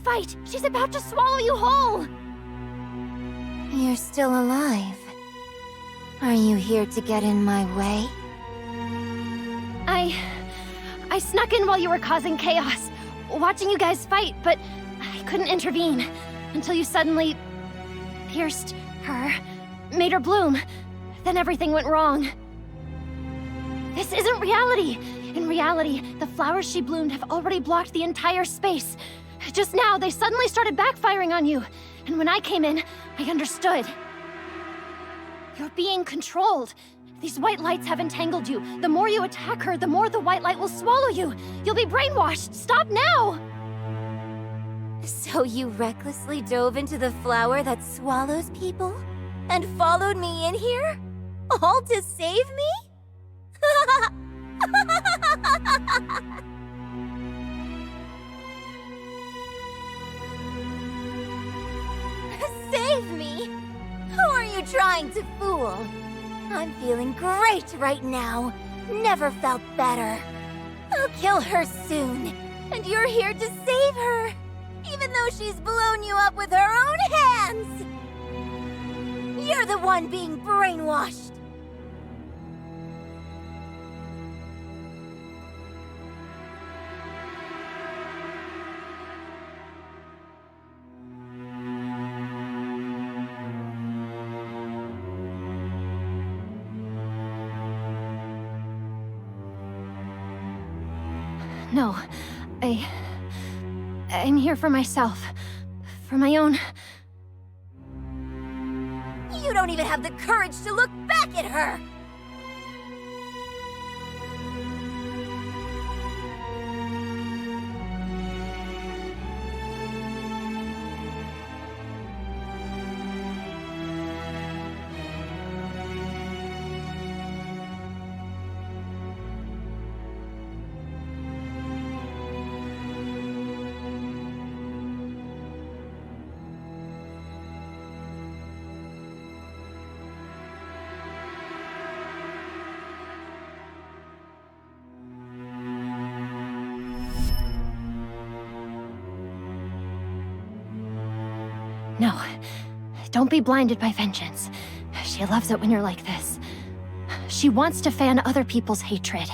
fight! She's about to swallow you whole! You're still alive. Are you here to get in my way? I snuck in while you were causing chaos, watching you guys fight, but I couldn't intervene until you suddenly pierced her, made her bloom. Then everything went wrong. This isn't reality. In reality, the flowers she bloomed have already blocked the entire space. Just now, they suddenly started backfiring on you. And when I came in, I understood. You're being controlled. These white lights have entangled you. The more you attack her, the more the white light will swallow you. You'll be brainwashed. Stop now! So you recklessly dove into the flower that swallows people? And followed me in here? All to save me? Save me? Who are you trying to fool? I'm feeling great right now. Never felt better. I'll kill her soon. And you're here to save her. Even though she's blown you up with her own hands. You're the one being brainwashed. No, I'm here for myself. For my own... You don't even have the courage to look back at her! No, don't be blinded by vengeance. She loves it when you're like this. She wants to fan other people's hatred.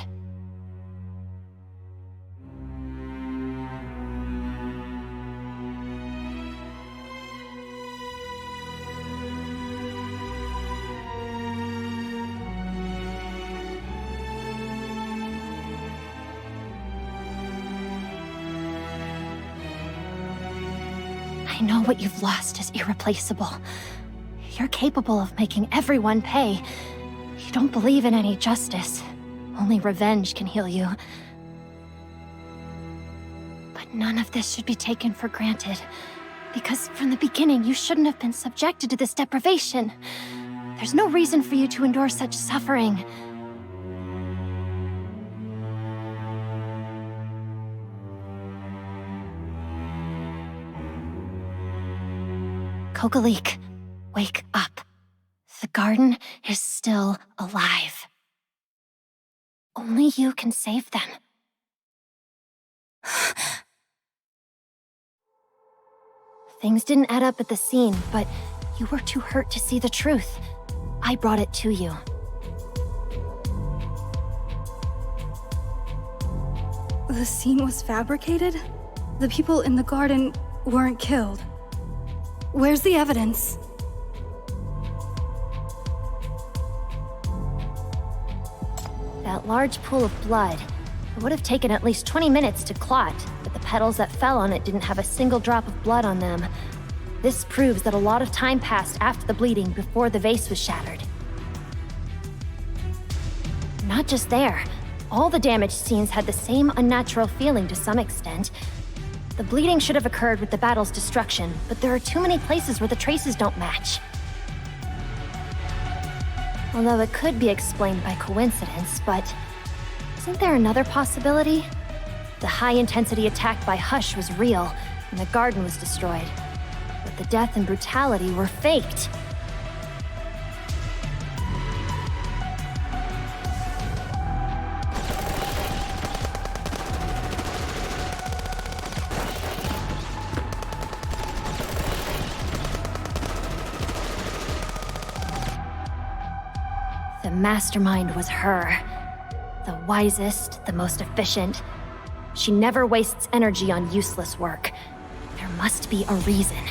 I know what you've lost is irreplaceable. You're capable of making everyone pay. You don't believe in any justice. Only revenge can heal you. But none of this should be taken for granted. Because from the beginning, you shouldn't have been subjected to this deprivation. There's no reason for you to endure such suffering. Kokalik, wake up. The garden is still alive. Only you can save them. Things didn't add up at the scene, but you were too hurt to see the truth. I brought it to you. The scene was fabricated? The people in the garden weren't killed. Where's the evidence? That large pool of blood. It would have taken at least 20 minutes to clot, but the petals that fell on it didn't have a single drop of blood on them. This proves that a lot of time passed after the bleeding before the vase was shattered. Not just there. All the damaged scenes had the same unnatural feeling to some extent. The bleeding should have occurred with the battle's destruction, but there are too many places where the traces don't match. Although it could be explained by coincidence, but isn't there another possibility? The high-intensity attack by Hush was real, and the garden was destroyed. But the death and brutality were faked. The mastermind was her. The wisest, the most efficient. She never wastes energy on useless work. There must be a reason.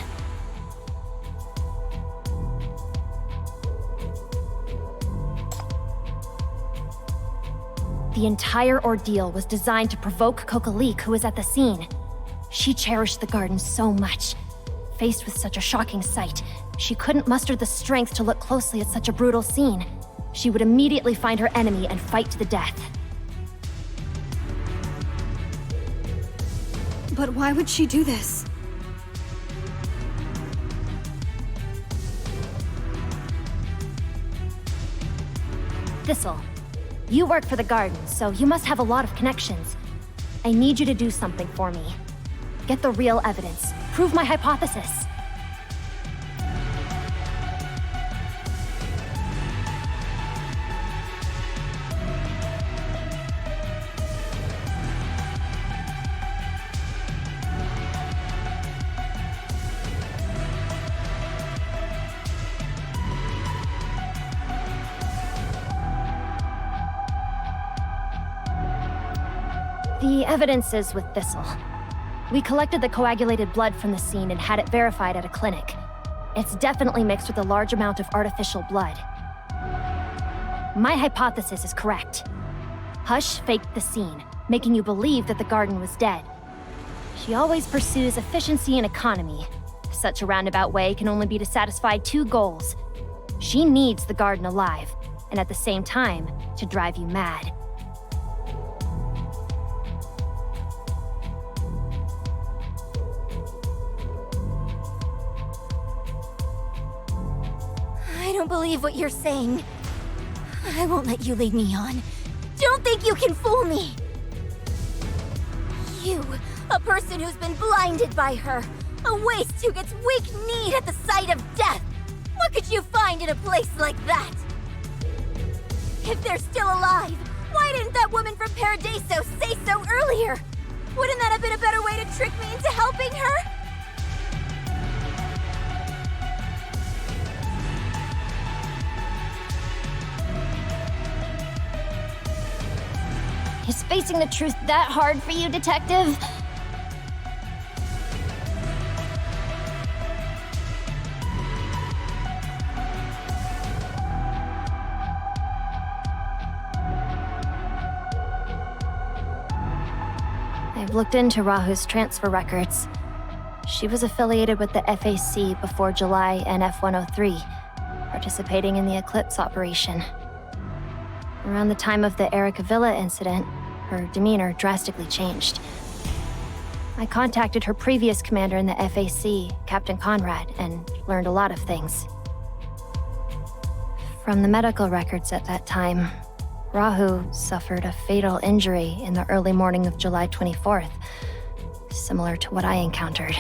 The entire ordeal was designed to provoke Kokalik, who was at the scene. She cherished the garden so much. Faced with such a shocking sight, she couldn't muster the strength to look closely at such a brutal scene. She would immediately find her enemy and fight to the death. But why would she do this? Thistle, you work for the garden, so you must have a lot of connections. I need you to do something for me. Get the real evidence. Prove my hypothesis. The evidence is with Thistle. We collected the coagulated blood from the scene and had it verified at a clinic. It's definitely mixed with a large amount of artificial blood. My hypothesis is correct. Hush faked the scene, making you believe that the garden was dead. She always pursues efficiency and economy. Such a roundabout way can only be to satisfy two goals. She needs the garden alive, and at the same time, to drive you mad. I don't believe what you're saying. I won't let you lead me on. Don't think you can fool me! You, a person who's been blinded by her, a waste who gets weak kneed at the sight of death! What could you find in a place like that? If they're still alive, why didn't that woman from Paradiso say so earlier? Wouldn't that have been a better way to trick me into helping her? Is facing the truth that hard for you, Detective? I've looked into Rahu's transfer records. She was affiliated with the FAC before July and F-103, participating in the Eclipse operation. Around the time of the Erica Villa incident, her demeanor drastically changed. I contacted her previous commander in the FAC, Captain Conrad, and learned a lot of things. From the medical records at that time, Rahu suffered a fatal injury in the early morning of July 24th, similar to what I encountered.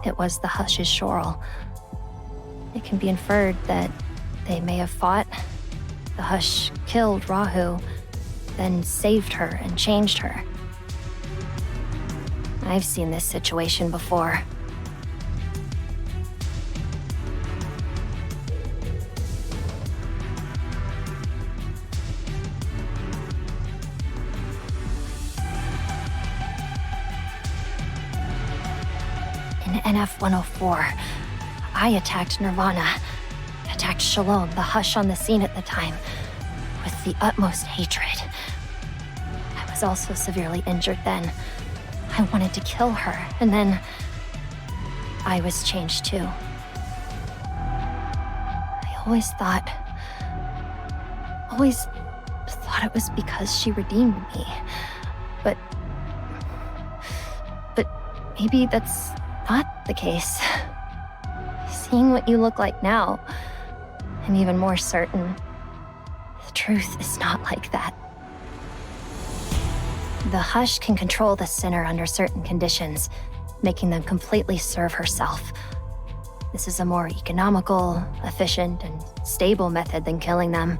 It was the Hush's Shorl. It can be inferred that they may have fought. The Hush killed Rahu, then saved her and changed her. I've seen this situation before. In NF-104, I attacked Nirvana, attacked Shalom, the Hush on the scene at the time, with the utmost hatred. I was also severely injured then. I wanted to kill her, and then I was changed too. I always thought it was because she redeemed me. But maybe that's not the case. Seeing what you look like now, I'm even more certain the truth is not like that. The Hush can control the sinner under certain conditions, making them completely serve herself. This is a more economical, efficient, and stable method than killing them.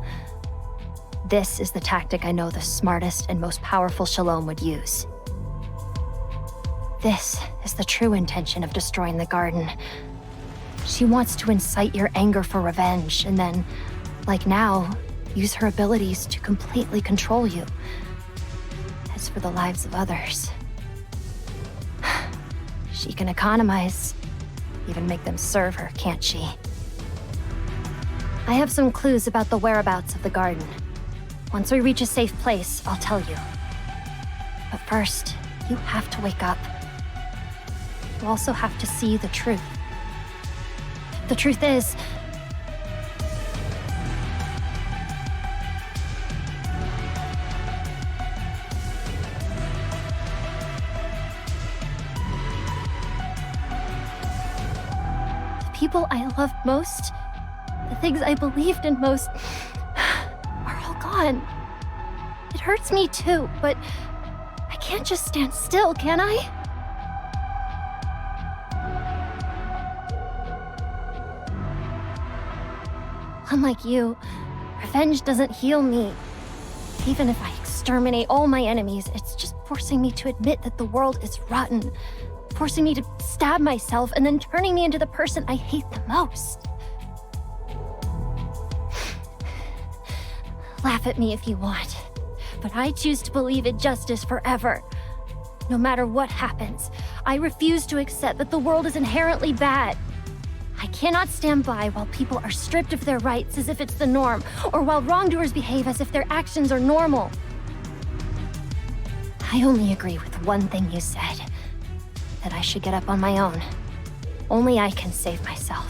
This is the tactic I know the smartest and most powerful Shalom would use. This is the true intention of destroying the garden. She wants to incite your anger for revenge, and then Like now, use her abilities to completely control you. As for the lives of others, she can economize, even make them serve her, can't she? I have some clues about the whereabouts of the garden. Once we reach a safe place, I'll tell you. But first, you have to wake up. You also have to see the truth. The truth is, the people I loved most, the things I believed in most, are all gone. It hurts me too, but I can't just stand still, can I? Unlike you, revenge doesn't heal me. Even if I exterminate all my enemies, it's just forcing me to admit that the world is rotten, forcing me to stab myself and then turning me into the person I hate the most. Laugh at me if you want, but I choose to believe in justice forever. No matter what happens, I refuse to accept that the world is inherently bad. I cannot stand by while people are stripped of their rights as if it's the norm, or while wrongdoers behave as if their actions are normal. I only agree with one thing you said, that I should get up on my own. Only I can save myself.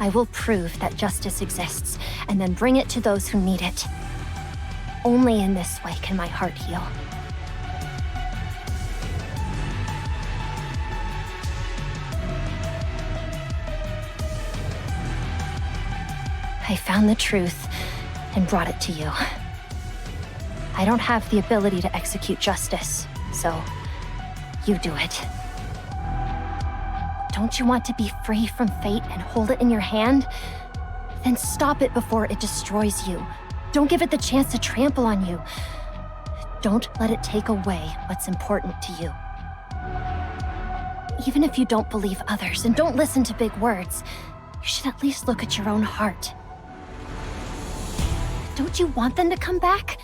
I will prove that justice exists, and then bring it to those who need it. Only in this way can my heart heal. I found the truth and brought it to you. I don't have the ability to execute justice, so you do it. Don't you want to be free from fate and hold it in your hand? Then stop it before it destroys you. Don't give it the chance to trample on you. Don't let it take away what's important to you. Even if you don't believe others and don't listen to big words, you should at least look at your own heart. Don't you want them to come back?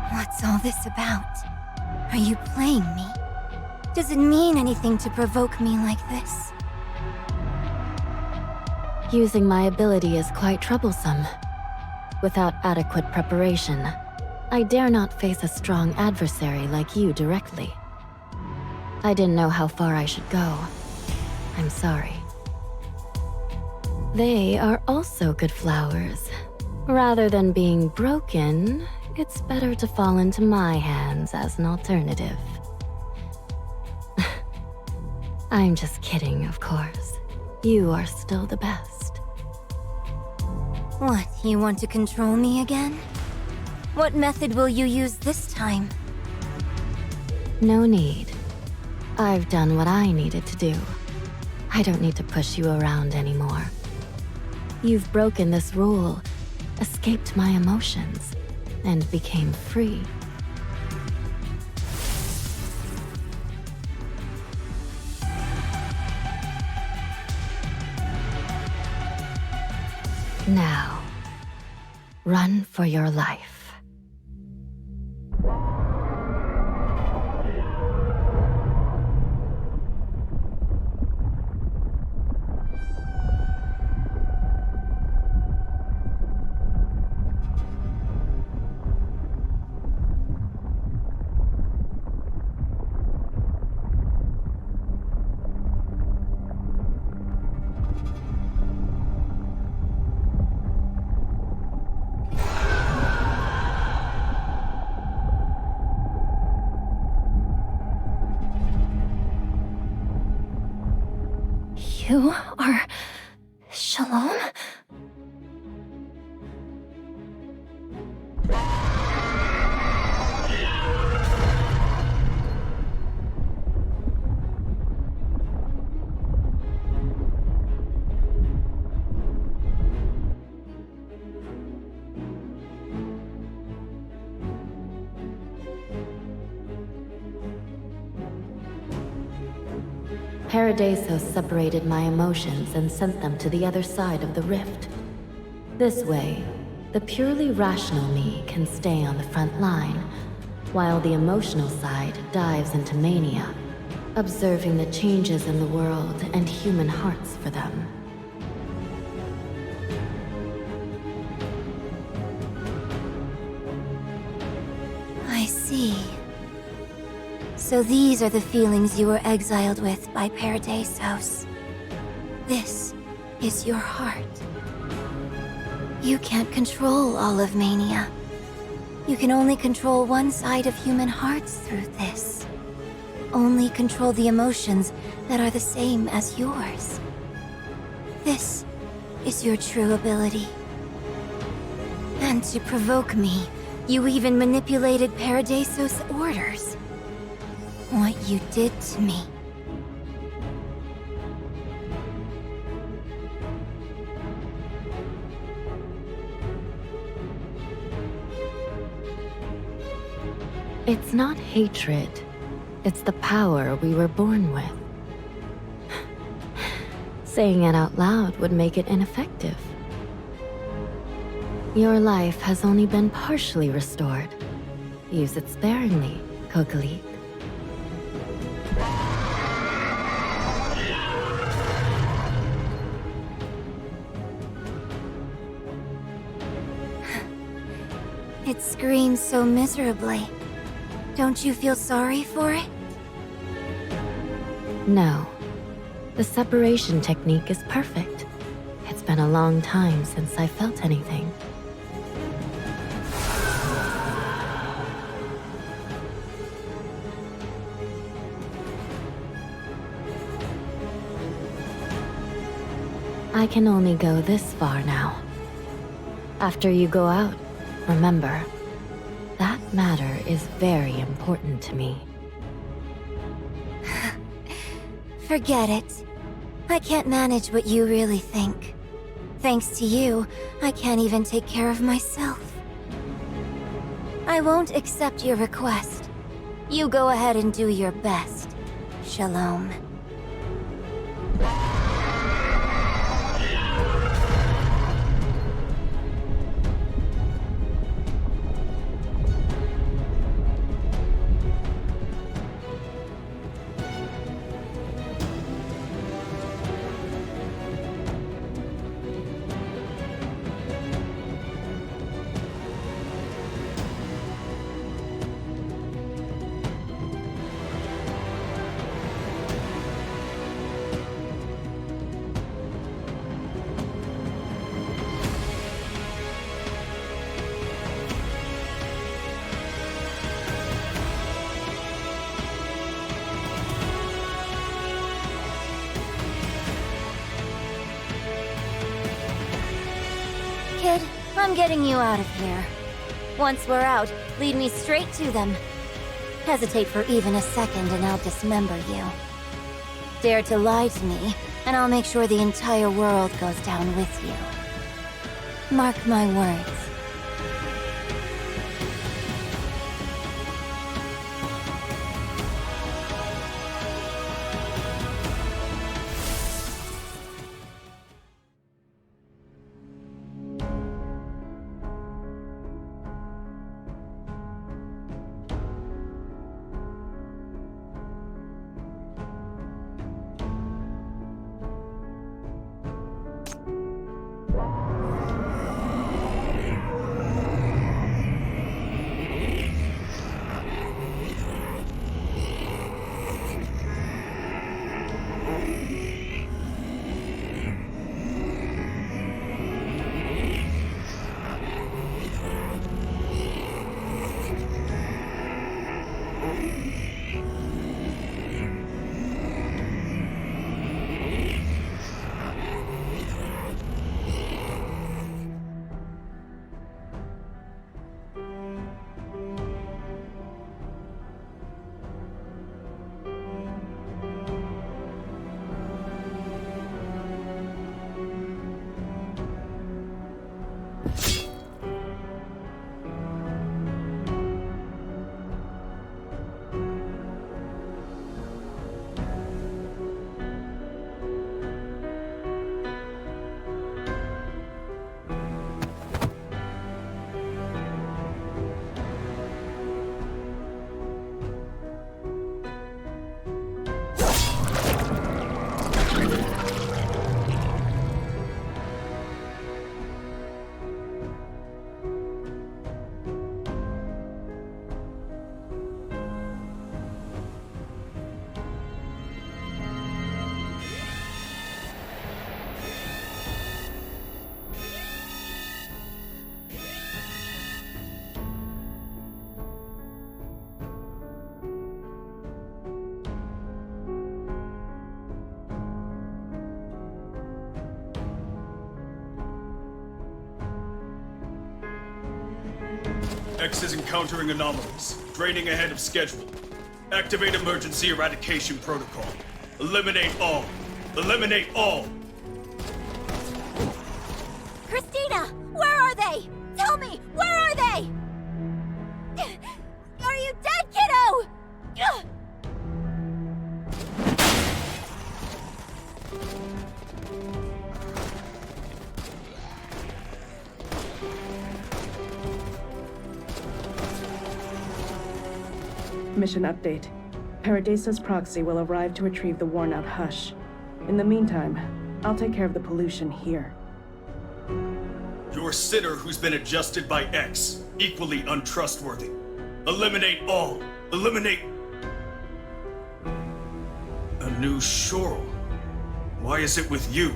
What's all this about? Are you playing me? Does it mean anything to provoke me like this? Using my ability is quite troublesome. Without adequate preparation, I dare not face a strong adversary like you directly. I didn't know how far I should go. I'm sorry. They are also good flowers. Rather than being broken, it's better to fall into my hands as an alternative. I'm just kidding, of course. You are still the best. What, you want to control me again? What method will you use this time? No need. I've done what I needed to do. I don't need to push you around anymore. You've broken this rule, escaped my emotions, and became free. Now, run for your life. You are Shalom? Paradiso separated my emotions and sent them to the other side of the rift. This way, the purely rational me can stay on the front line, while the emotional side dives into mania, observing the changes in the world and human hearts for them. I see. So these are the feelings you were exiled with by Paradisos. This is your heart. You can't control all of mania. You can only control one side of human hearts through this. Only control the emotions that are the same as yours. This is your true ability. And to provoke me, you even manipulated Paradisos' orders. What you did to me. It's not hatred. It's the power we were born with. Saying it out loud would make it ineffective. Your life has only been partially restored. Use it sparingly, Kokali. It screams so miserably. Don't you feel sorry for it? No. The separation technique is perfect. It's been a long time since I felt anything. I can only go this far now. After you go out, remember, that matter is very important to me. Forget it. I can't manage what you really think. Thanks to you, I can't even take care of myself. I won't accept your request. You go ahead and do your best. Shalom. Kid, I'm getting you out of here. Once we're out, lead me straight to them. Hesitate for even a second and I'll dismember you. Dare to lie to me, and I'll make sure the entire world goes down with you. Mark my words. X is encountering anomalies, draining ahead of schedule. Activate emergency eradication protocol. Eliminate all. Eliminate all! Christina, where are they? Tell me, where are they? Are you dead, kiddo? Ugh! Mission update. Paradisa's proxy will arrive to retrieve the worn-out Hush. In the meantime, I'll take care of the pollution here. You're a sitter who's been adjusted by X, equally untrustworthy. Eliminate all. Eliminate... A new Shoral. Why is it with you?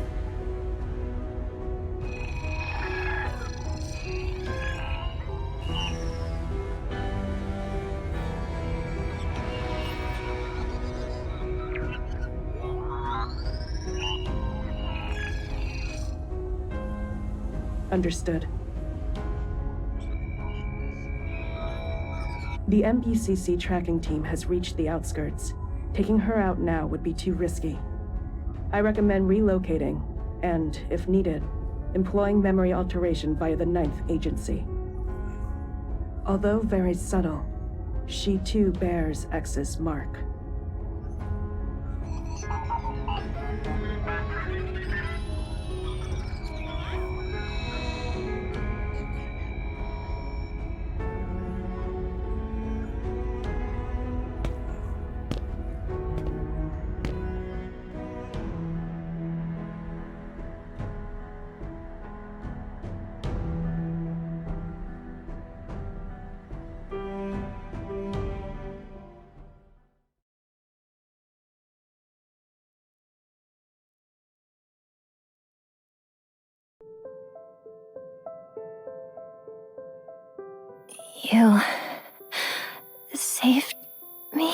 Understood. The MBCC tracking team has reached the outskirts. Taking her out now would be too risky. I recommend relocating, and, if needed, employing memory alteration via the 9th Agency. Although very subtle, she too bears X's mark. You saved me?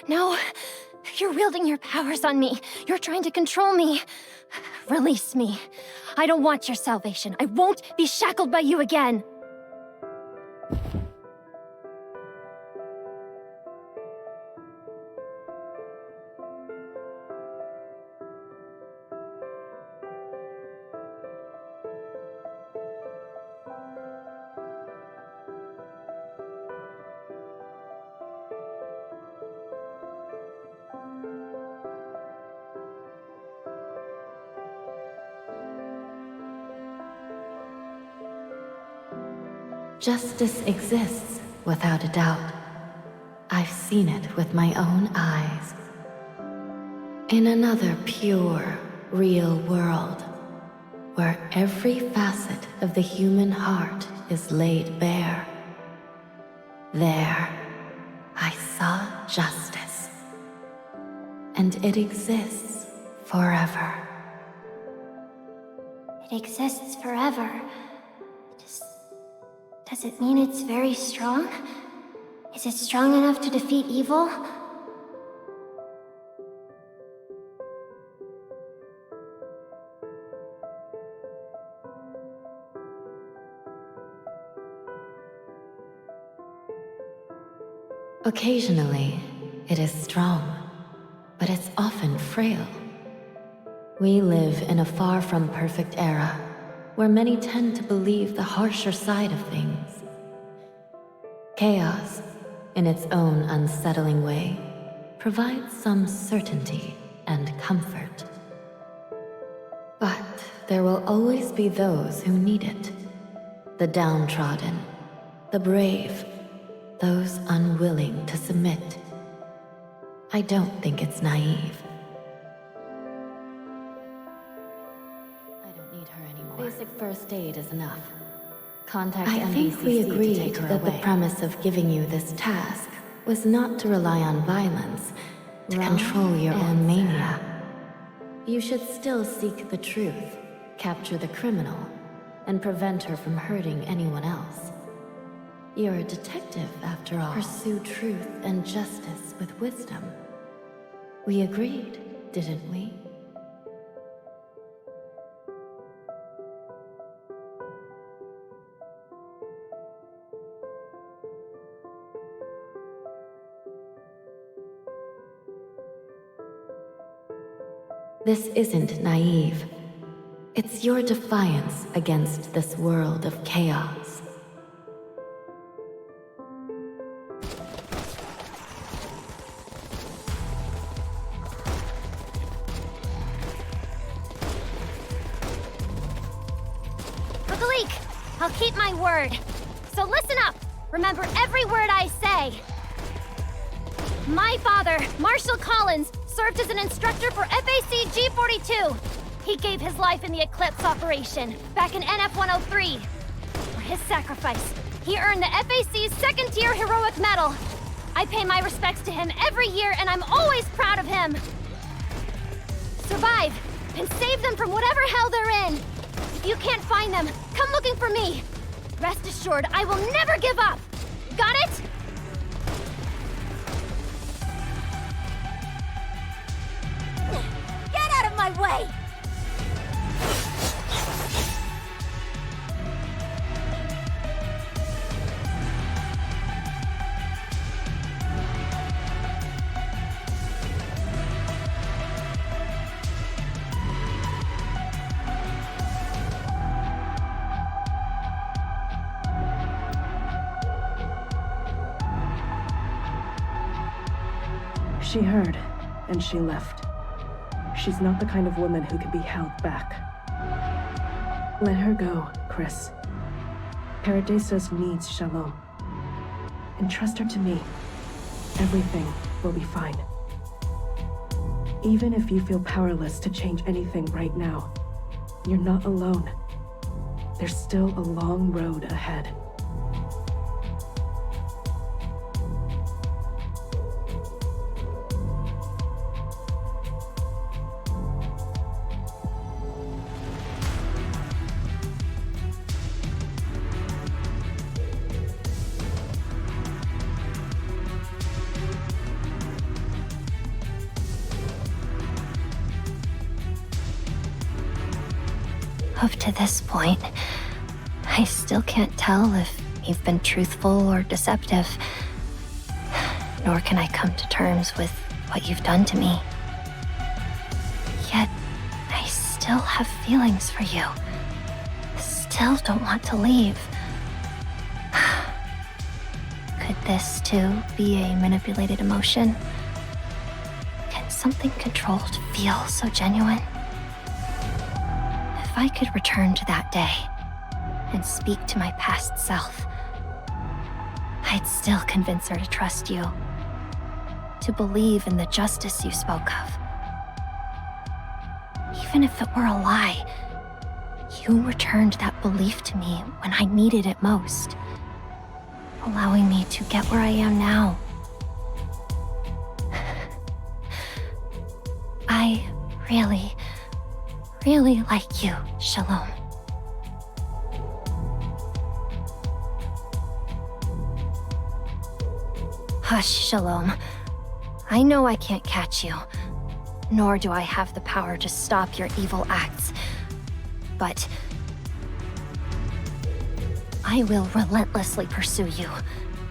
No. You're wielding your powers on me. You're trying to control me. Release me. I don't want your salvation. I won't be shackled by you again. Justice exists, without a doubt. I've seen it with my own eyes. In another pure, real world, where every facet of the human heart is laid bare, there, I saw justice. And it exists forever. It exists forever. Does it mean it's very strong? Is it strong enough to defeat evil? Occasionally, it is strong, but it's often frail. We live in a far from perfect era, where many tend to believe the harsher side of things. Chaos, in its own unsettling way, provides some certainty and comfort. But there will always be those who need it. The downtrodden, the brave, those unwilling to submit. I don't think it's naive. Basic first aid is enough. Contact I think we agreed that the premise of giving you this task was not to rely on violence to control your own mania. You should still seek the truth, capture the criminal, and prevent her from hurting anyone else. You're a detective, after all. Pursue truth and justice with wisdom. We agreed, didn't we? This isn't naive. It's your defiance against this world of chaos. I'll keep my word. So listen up. Remember every word I say. My father, Marshall Collins, served as an instructor for FAC G-42. He gave his life in the Eclipse operation, back in NF-103. For his sacrifice, he earned the FAC's second-tier heroic medal. I pay my respects to him every year, and I'm always proud of him. Survive, and save them from whatever hell they're in. If you can't find them, come looking for me. Rest assured, I will never give up. Got it? Get out of my way! She heard, and she left. She's not the kind of woman who can be held back. Let her go, Chris. Paradisos needs Shalom. Entrust her to me. Everything will be fine. Even if you feel powerless to change anything right now, you're not alone. There's still a long road ahead. Up to this point, I still can't tell if you've been truthful or deceptive. Nor can I come to terms with what you've done to me. Yet, I still have feelings for you. Still don't want to leave. Could this, too, be a manipulated emotion? Can something controlled feel so genuine? If I could return to that day and speak to my past self, I'd still convince her to trust you, to believe in the justice you spoke of. Even if it were a lie, you returned that belief to me when I needed it most, allowing me to get where I am now. I really like you, Shalom. Hush, Shalom. I know I can't catch you, nor do I have the power to stop your evil acts, but I will relentlessly pursue you,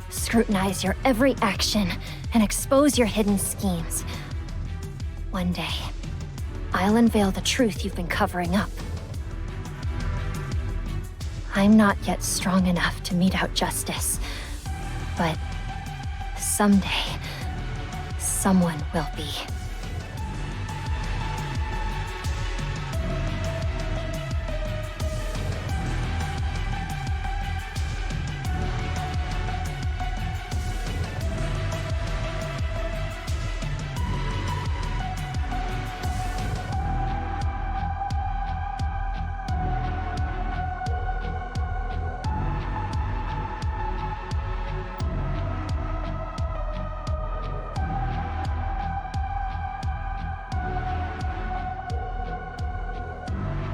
scrutinize your every action, and expose your hidden schemes. One day, I'll unveil the truth you've been covering up. I'm not yet strong enough to mete out justice, but someday, someone will be.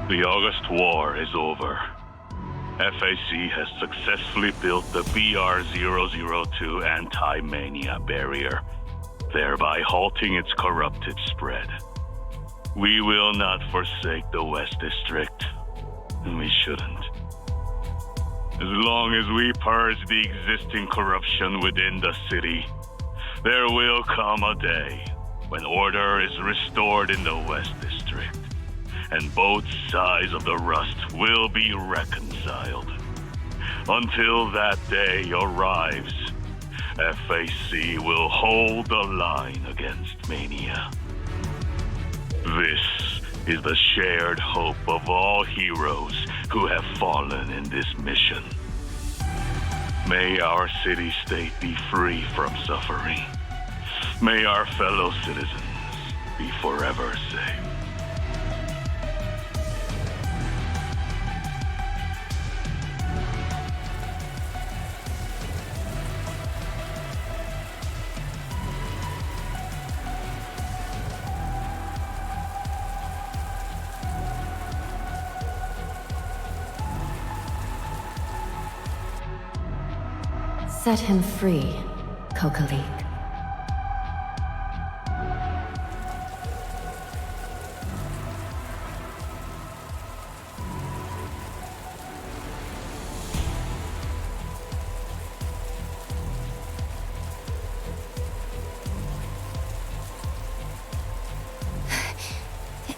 The August War is over. FAC has successfully built the BR-002 anti-mania barrier, thereby halting its corrupted spread. We will not forsake the West District, and we shouldn't. As long as we purge the existing corruption within the city, there will come a day when order is restored in the West District, and both sides of the rust will be reconciled. Until that day arrives, FAC will hold the line against Mania. This is the shared hope of all heroes who have fallen in this mission. May our city-state be free from suffering. May our fellow citizens be forever safe. Set him free, Kokalik.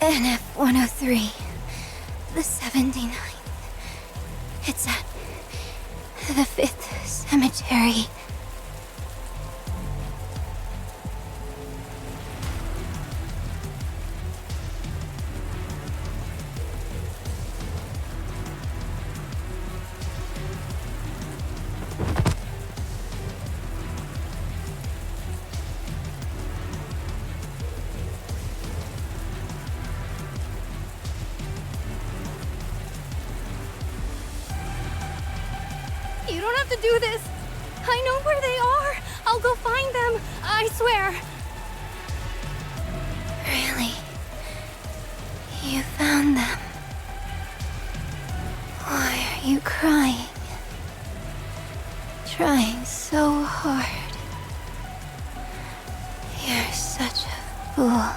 NF-103, the 79th. It's at the 5th cemetery. You don't have to do this. I know where they are. I'll go find them. I swear. Really? You found them? Why are you crying? Trying so hard. You're such a fool.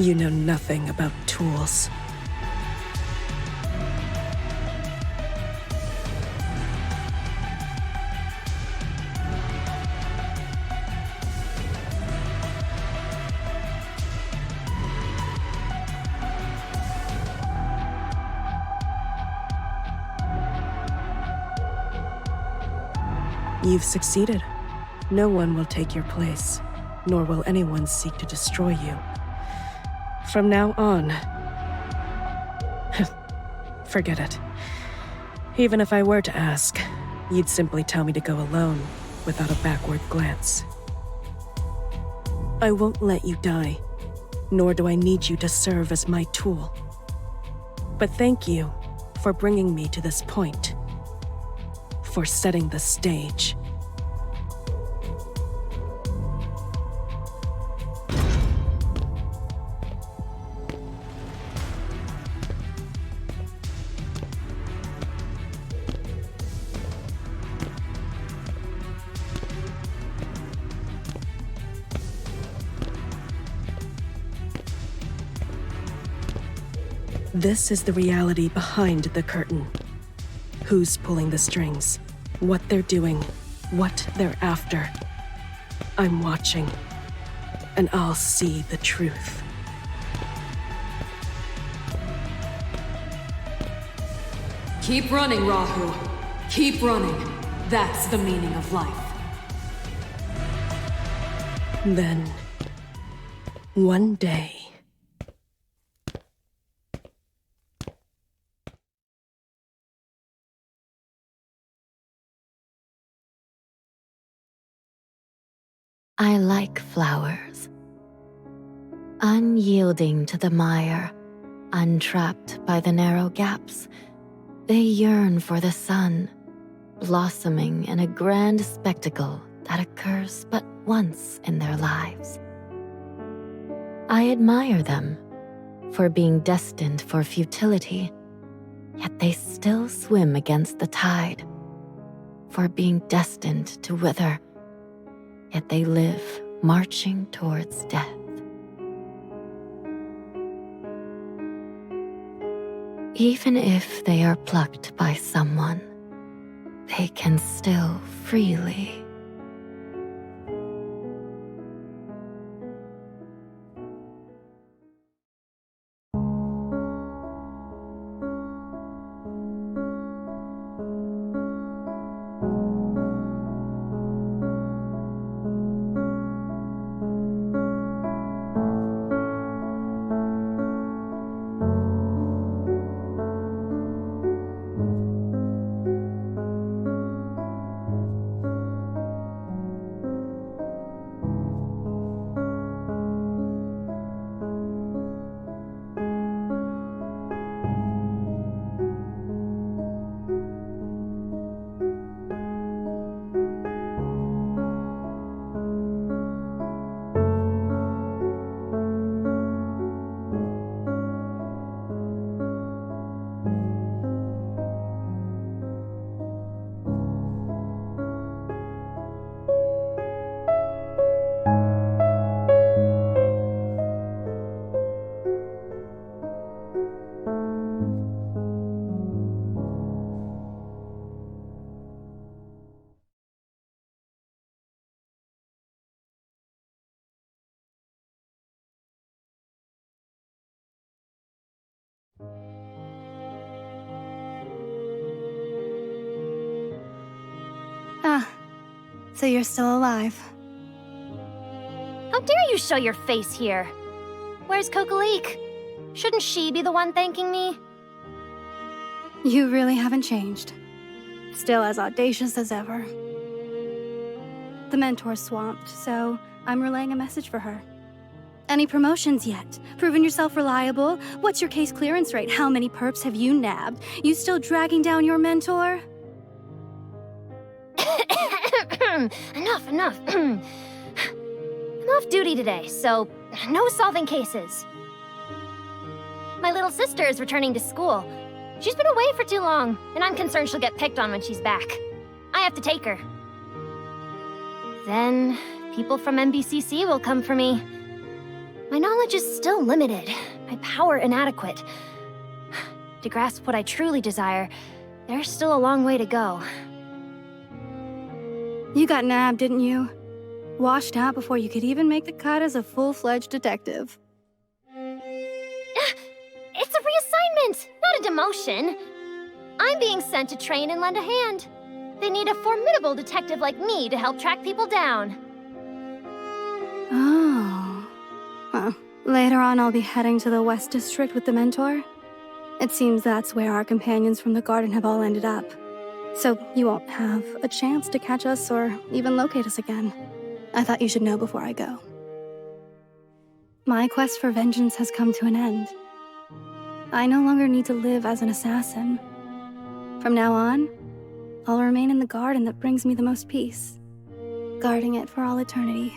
You know nothing about tools. You've succeeded. No one will take your place, nor will anyone seek to destroy you. From now on, forget it. Even if I were to ask, you'd simply tell me to go alone, without a backward glance. I won't let you die, nor do I need you to serve as my tool. But thank you for bringing me to this point, for setting the stage. This is the reality behind the curtain. Who's pulling the strings, what they're doing, what they're after. I'm watching, and I'll see the truth. Keep running, Rahu. Keep running. That's the meaning of life. Then, one day, I like flowers. Unyielding to the mire, untrapped by the narrow gaps, they yearn for the sun, blossoming in a grand spectacle that occurs but once in their lives. I admire them for being destined for futility, yet they still swim against the tide, for being destined to wither, yet they live marching towards death. Even if they are plucked by someone, they can still freely. So you're still alive. How dare you show your face here? Where's Kokalik? Shouldn't she be the one thanking me? You really haven't changed. Still as audacious as ever. The mentor's swamped, so I'm relaying a message for her. Any promotions yet? Proven yourself reliable? What's your case clearance rate? How many perps have you nabbed? You still dragging down your mentor? Enough. I'm off duty today, so no solving cases. My little sister is returning to school. She's been away for too long, and I'm concerned she'll get picked on when she's back. I have to take her. Then, people from MBCC will come for me. My knowledge is still limited, my power inadequate. To grasp what I truly desire, there's still a long way to go. You got nabbed, didn't you? Washed out before you could even make the cut as a full-fledged detective. It's a reassignment, not a demotion. I'm being sent to train and lend a hand. They need a formidable detective like me to help track people down. Oh. Well, later on I'll be heading to the West District with the Mentor. It seems that's where our companions from the garden have all ended up. So you won't have a chance to catch us or even locate us again. I thought you should know before I go. My quest for vengeance has come to an end. I no longer need to live as an assassin. From now on, I'll remain in the garden that brings me the most peace, guarding it for all eternity.